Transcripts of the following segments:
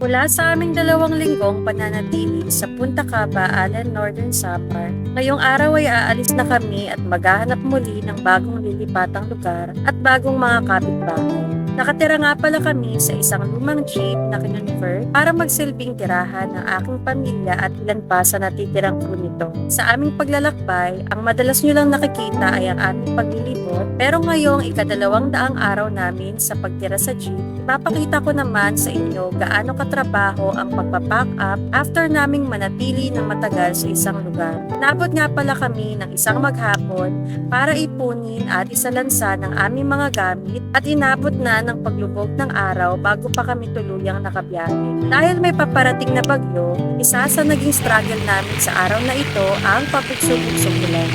Mula sa aming 2 linggong pananatili sa Punta Caba, Allen, Northern Samar, ngayong araw ay aalis na kami at maghahanap muli ng bagong lilipatang lugar at bagong mga kapitbahay. Nakatira nga pala kami sa isang lumang jeep na kinonvert para magsilbing tirahan ng aking pamilya at ilan pa sa natitirang crew nito. Sa aming paglalakbay, ang madalas nyo lang nakikita ay ang aming paglilibot, pero ngayong ika-200 araw namin sa pagtira sa jeep, ipapakita ko naman sa inyo gaano katrabaho ang pagpapack up after naming manatili ng matagal sa isang lugar. Nabot nga pala kami ng isang maghapon para ipunin at isalansa ng aming mga gamit at inabot na ng paglubog ng araw bago pa kami tuluyang nakabiyahe. Dahil may paparating na bagyo, isa sa naging struggle namin sa araw na ito ang papugsog-ugsog ulan.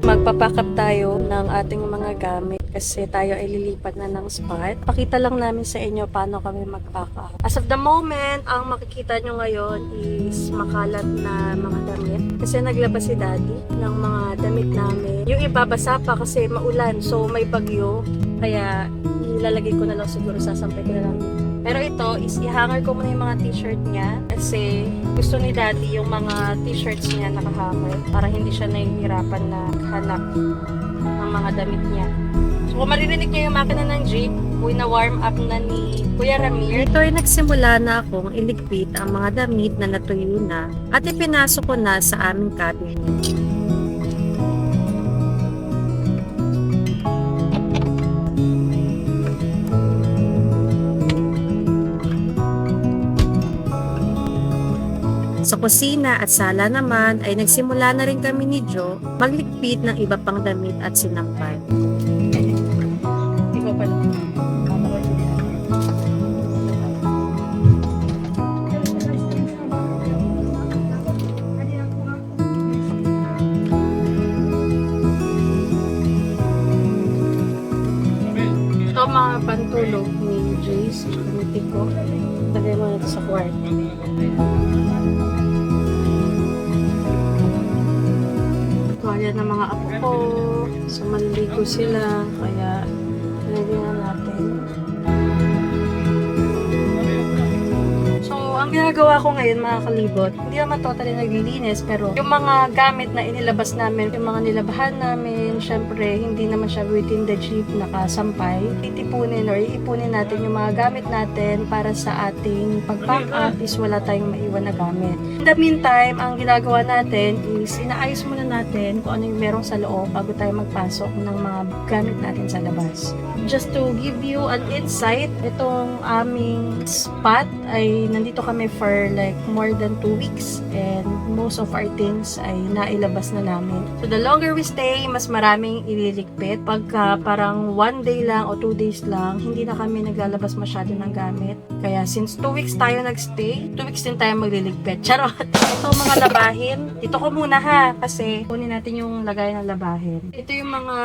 Magpapack up tayo ng ating mga gamit kasi tayo ay lilipat na ng spot. Pakita lang namin sa inyo paano kami mag-pack up. As of the moment, ang makikita nyo ngayon is makalat na mga damit. Kasi naglabas si Daddy ng mga damit namin. Yung iba basa pa kasi maulan, so may bagyo. Kaya ilalagay ko na lang siguro, sasampay ko na lang. Pero ito is i-hanger ko muna yung mga t-shirt niya kasi gusto ni Daddy yung mga t-shirts niya nakahanger para hindi siya nahihirapan na hanap ng mga damit niya. So kung maririnig niyo yung makina ng jeep, na-warm up na ni Kuya Ramir. Ito ay nagsimula na akong iligpit ang mga damit na natuyo na at ipinasok ko na sa aming cabinet. Sa kusina at sala naman ay nagsimula na rin kami ni Joe magligpit ng iba pang damit at sinampay. Ikaw pala. Ito mga pantulog ni Jace at ni Tico. Lagay mo na ito sa kwarto. Tuwalya ng mga apo ko. So, manligo sila. Kaya, nalagyan natin. So, ang ginagawa ko ngayon, mga kalibot, hindi naman totally naglilinis, pero yung mga gamit na inilabas namin, yung mga nilabahan namin, syempre, hindi naman siya within the jeep nakasampay. Titipunin or iipunin natin yung mga gamit natin para sa ating pag-pack up is wala tayong maiwan na gamit. In the meantime, ang ginagawa natin is inaayos muna natin kung ano yung merong sa loob bago tayo magpasok ng mga gamit natin sa labas. Just to give you an insight, itong aming spot ay nandito kami for like more than 2 weeks and most of our things ay nailabas na namin. So the longer we stay, mas maraming ililigpit. Pagka parang 1 day lang o 2 days lang, hindi na kami naglalabas masyado ng gamit. Kaya since 2 weeks tayo nagstay, 2 weeks din tayo magliligpit. Charot! Ito mga labahin. Ito ko muna ha, kasi kunin natin yung lagay ng labahin. Ito yung mga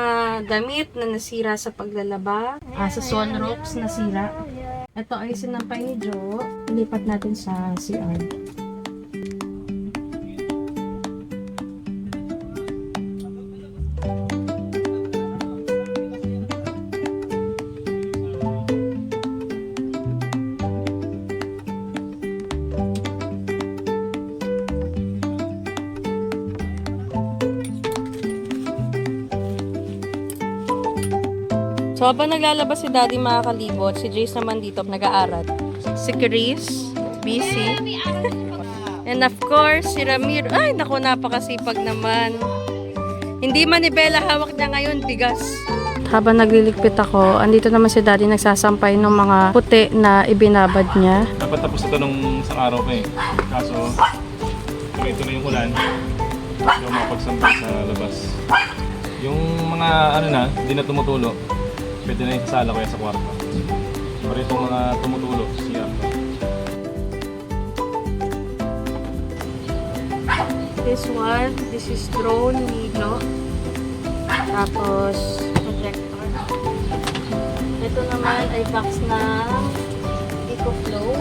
damit na nasira sa paglalaba. Sa sunroofs nasira. Ito ay sinampay ni Joe. Ilipat natin sa CR. So, habang naglalabas si Daddy mga kalibot, si Jace naman dito nag-aaral. Si Chris, busy. And of course, si Ramir. Ay, naku, napakasipag naman. Hindi man ni Bella hawak niya ngayon, bigas. Habang nagliligpit ako, andito naman si Daddy nagsasampay ng mga puti na ibinabad niya. Dapat tapos ito nung isang araw pa eh. Kaso, ito na yung ulan. Yung mapagsampay sa labas. Yung mga ano na, hindi na tumutulo. Pwede na yung kasala ko yan sa kwarto. Pero itong mga tumutulo, siya. This one, this is drone Nilo. Tapos, projector. Ito naman ay box ng EcoFlow.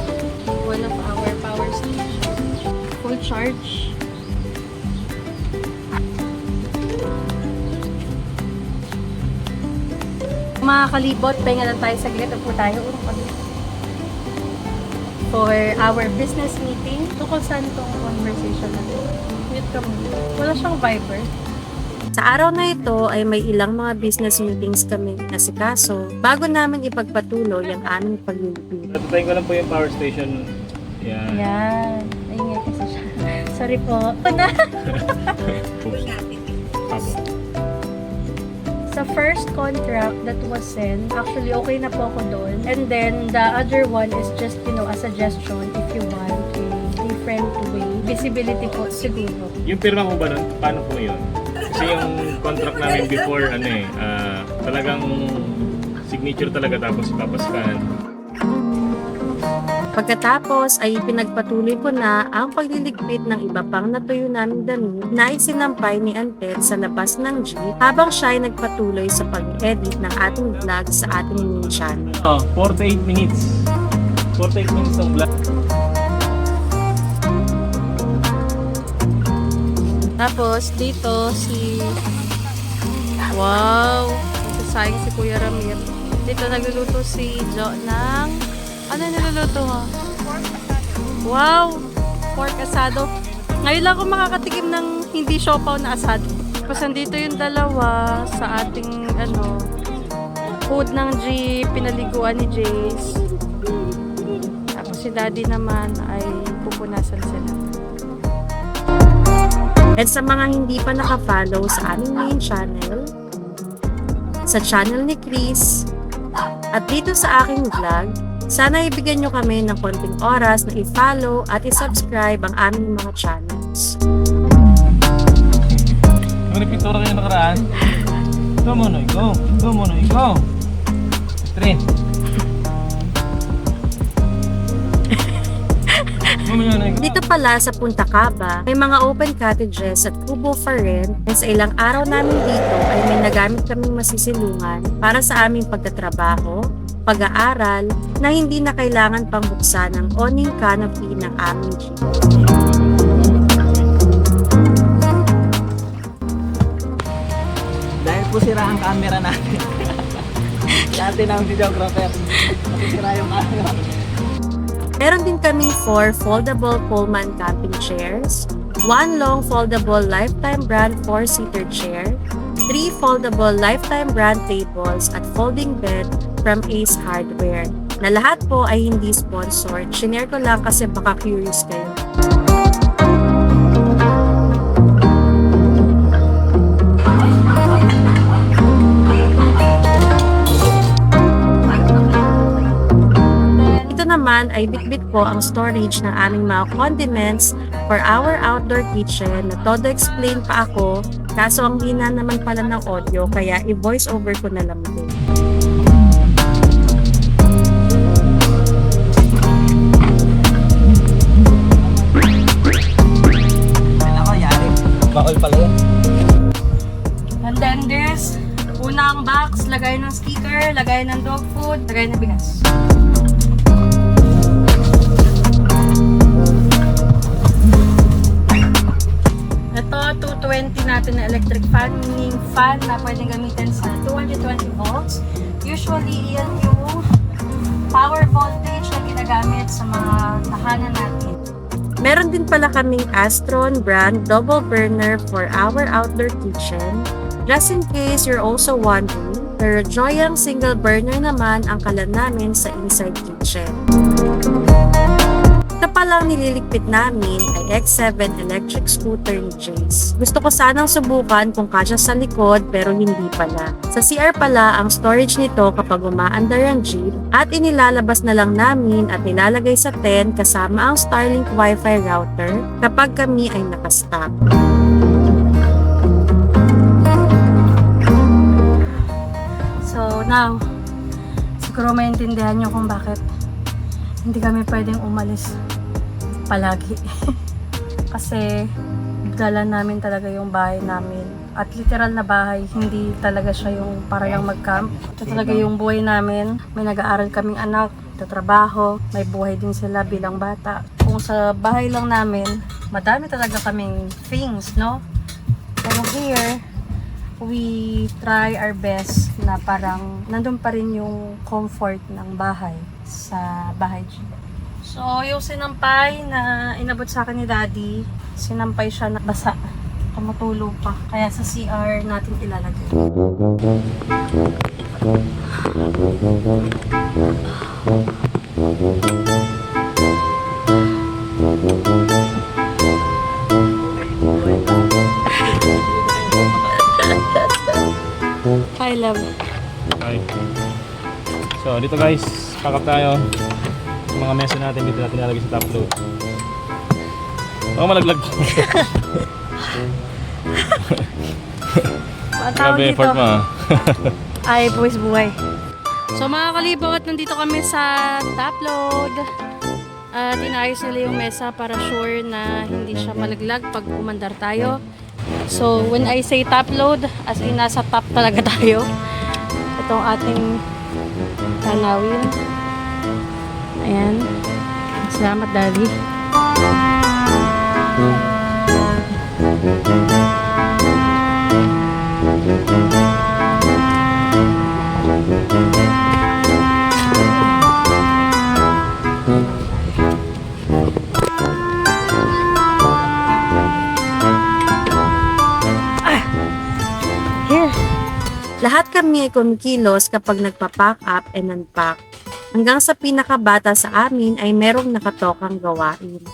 One of our power stations. Full charge. Mga kalibot, pahinga lang tayo sa gilid. Upo tayo. For our business meeting. Tukol saan itong conversation natin? Mute ka muna. Wala siyang Viber. Sa araw na ito ay may ilang mga business meetings kami nasikaso bago namin ipagpatuloy ang aming paglilipid. Natatayin ko lang po yung power station. Yan. Yan. Ayun kasi siya. Sorry po. Apo. Sa first contract that was sent, actually okay na po ako doon. And then the other one is just, a suggestion if you want a different way. Visibility po siguro. Yung pirma mo ba nun? Paano po yun? Kasi yung contract namin before, talagang signature talaga tapos ipapaskan. Pagkatapos ay pinagpatuloy ko na ang pagliligpit ng iba pang natuyo naming damit na isinampay ni Antet sa labas ng jeep habang siya ay nagpatuloy sa pag-edit ng ating vlog sa ating main channel. 48 minutes. 48 minutes ng vlog. Tapos dito wow, nagsasayang si Kuya Ramir. Dito nagluluto si Jo ng ano niluluto mo? Pork asado. Wow! Pork asado. Ngayon lang ako makakatikim ng hindi siopaw na asado. Tapos nandito yung dalawa sa ating food ng jeep, pinaliguan ni Jace. Tapos si Daddy naman ay pupunasan sila. At sa mga hindi pa nakafollow sa aming main channel, sa channel ni Chris, at dito sa aking vlog, sana ibigyan nyo kami ng konting oras na i-follow at i-subscribe ang aming mga channels. Yung repitura kayo nakaraan? Go muna, go! Go muna, go! Three. Dito pala sa Punta Caba, may mga open cottages at kubo for rent and sa ilang araw namin dito ay may nagamit kaming masisilungan para sa aming pagtatrabaho, pag-aaral na hindi na kailangan pang buksan ang awning canopy ng aming jeep. Dahil po sira ang camera natin. Dati ng videographer. Sira yung camera. Meron din kaming 4 foldable Pullman camping chairs, 1 long foldable Lifetime brand 4-seater chair, 3 foldable Lifetime brand tables at folding bed from Ace Hardware, na lahat po ay hindi sponsored. Shinare ko lang kasi baka curious kayo. Ito naman ay bitbit ko ang storage ng aming mga condiments for our outdoor kitchen na todo explain pa ako, kaso ang hina naman pala ng audio kaya i-voice over ko na lang din. Bakol pala yun. And then this, unang box, lagay ng sticker, lagay ng dog food, lagay ng bigas. Ito, 220 natin na electric fan, meaning fan na pwedeng gamitin sa 220 volts. Usually, yan yung power voltage na ginagamit sa mga tahanan natin. Meron din pala kaming Astron brand double burner for our outdoor kitchen. Just in case you're also wondering, pero Joyang single burner naman ang kalan namin sa inside kitchen. Ito palang nililigpit namin ay X7 electric scooter ni Jace. Gusto ko sanang subukan kung kasya sa likod pero hindi pala. Sa CR pala ang storage nito kapag umaandar ang jeep at inilalabas na lang namin at nilalagay sa tent kasama ang Starlink Wi-Fi router kapag kami ay nakastop. So now, siguro maintindihan nyo kung bakit hindi kami pwedeng umalis palagi. Kasi dala namin talaga yung bahay namin. At literal na bahay, hindi talaga siya yung para lang mag-camp. Ito talaga yung buhay namin. May nag-aaral kaming anak, trabaho, may buhay din sila bilang bata. Kung sa bahay lang namin, madami talaga kaming things, no? Pero here, we try our best na parang nandun pa rin yung comfort ng bahay sa bahay jeep. So, yung sinampay na inabot sa akin ni Daddy, sinampay siya na basa. Tumutulo pa. Kaya sa CR natin ilalagay. Hi, love. Okay. So, dito guys, pack up tayo. Yung mga mesa natin, dito natin ilalagay sa top load. Baka malaglag. Grabe effort mo ah. Ay, buwis buhay. So mga kalibot, nandito kami sa top load. At inayos nila yung mesa para sure na hindi siya malaglag pag umandar tayo. So when I say top load, as in nasa top talaga tayo. Itong ating tanawin. Ayan. Salamat, Daddy. Here. Lahat kami ay kumikilos kapag nagpa-pack up and unpack. Hanggang sa pinakabata sa amin ay merong nakatokang gawain.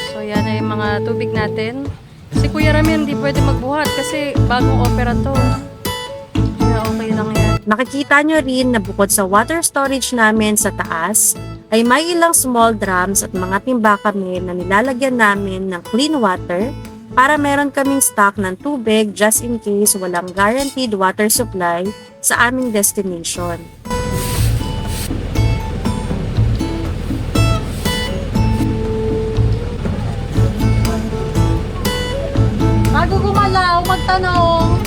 So yan ay mga tubig natin. Si Kuya Rami hindi pwede magbuhat kasi bagong opera to. Kaya okay lang yan. Makikita nyo rin na bukod sa water storage namin sa taas, ay may ilang small drums at mga timba kami na nilalagyan namin ng clean water para meron kaming stock ng tubig just in case walang guaranteed water supply sa aming destination. Bago gumalaw, magtanong.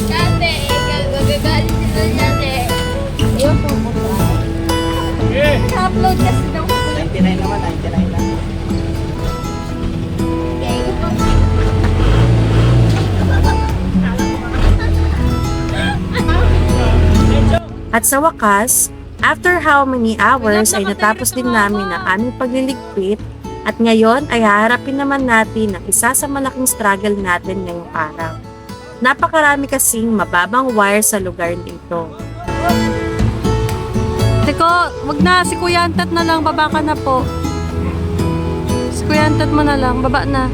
Dati, gagalit sila dati. Ayaw po mo ba? Upload kasi daw. 99 naman, 99 lang. At sa wakas, after how many hours ay natapos din namin ang aming pagliligpit at ngayon ay haharapin naman natin ang isa sa malaking struggle natin ngayong araw. Napakarami kasing mababang wire sa lugar nito. Teko, wag na. Si Kuya Antat na lang. Baba ka na po. Si Kuya Antat mo na lang. Baba na.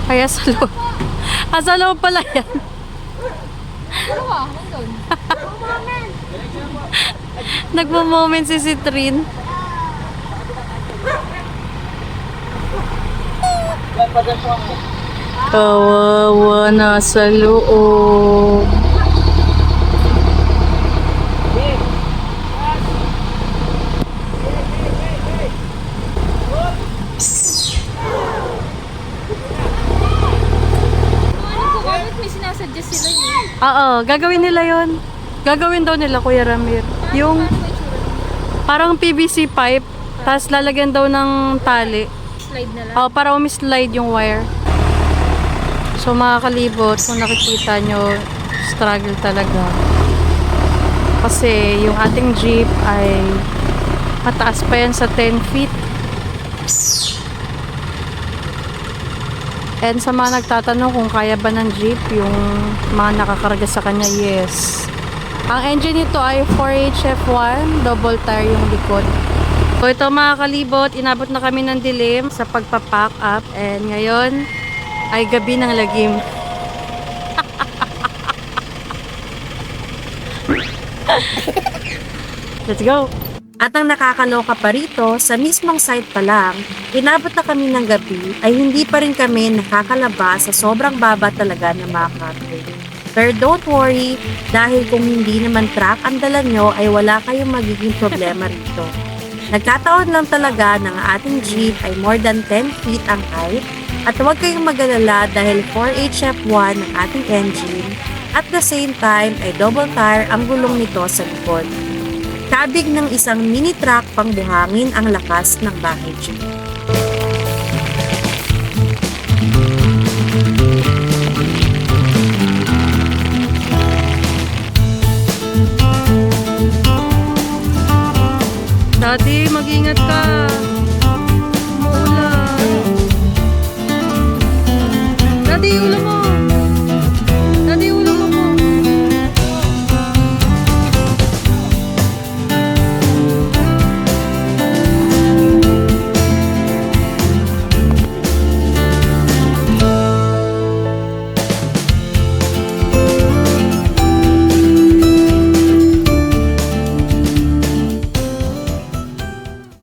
Kaya sa loob. Sa loob pala yan. Nagmo-moment si Citrin. Kawawa na sa loob. Bakit may sinasuggest sila niya? Oo, gagawin nila yon. Gagawin daw nila, Kuya Ramir. Yung parang PVC pipe, tapos lalagyan daw ng tali. Slide na lang. Oo, para umi-slide yung wire. So mga kalibot, kung nakikita nyo, struggle talaga. Kasi yung ating jeep ay mataas pa yan sa 10 feet. And sa mga nagtatanong kung kaya ba ng jeep yung mga nakakarga sa kanya, yes. Ang engine nito ay 4HF1, double tire yung likod. So ito mga kalibot, inabot na kami ng dilim sa pagpapack up and ngayon ay gabi ng lagim. Let's go! At ang nakakaloka pa rito, sa mismong site pa lang, inabot na kami ng gabi ay hindi pa rin kami nakakalabas sa sobrang baba talaga ng mga carpet. Pero don't worry, dahil kung hindi naman truck ang dala nyo ay wala kayong magiging problema rito. Nagkataon lang talaga na ang ating jeep ay more than 10 feet ang height at huwag kayong mag-alala dahil 4HF1 ang ating engine at the same time ay double tire ang gulong nito sa likod. Kabig ng isang mini truck pang buhangin ang lakas ng bahay jeep.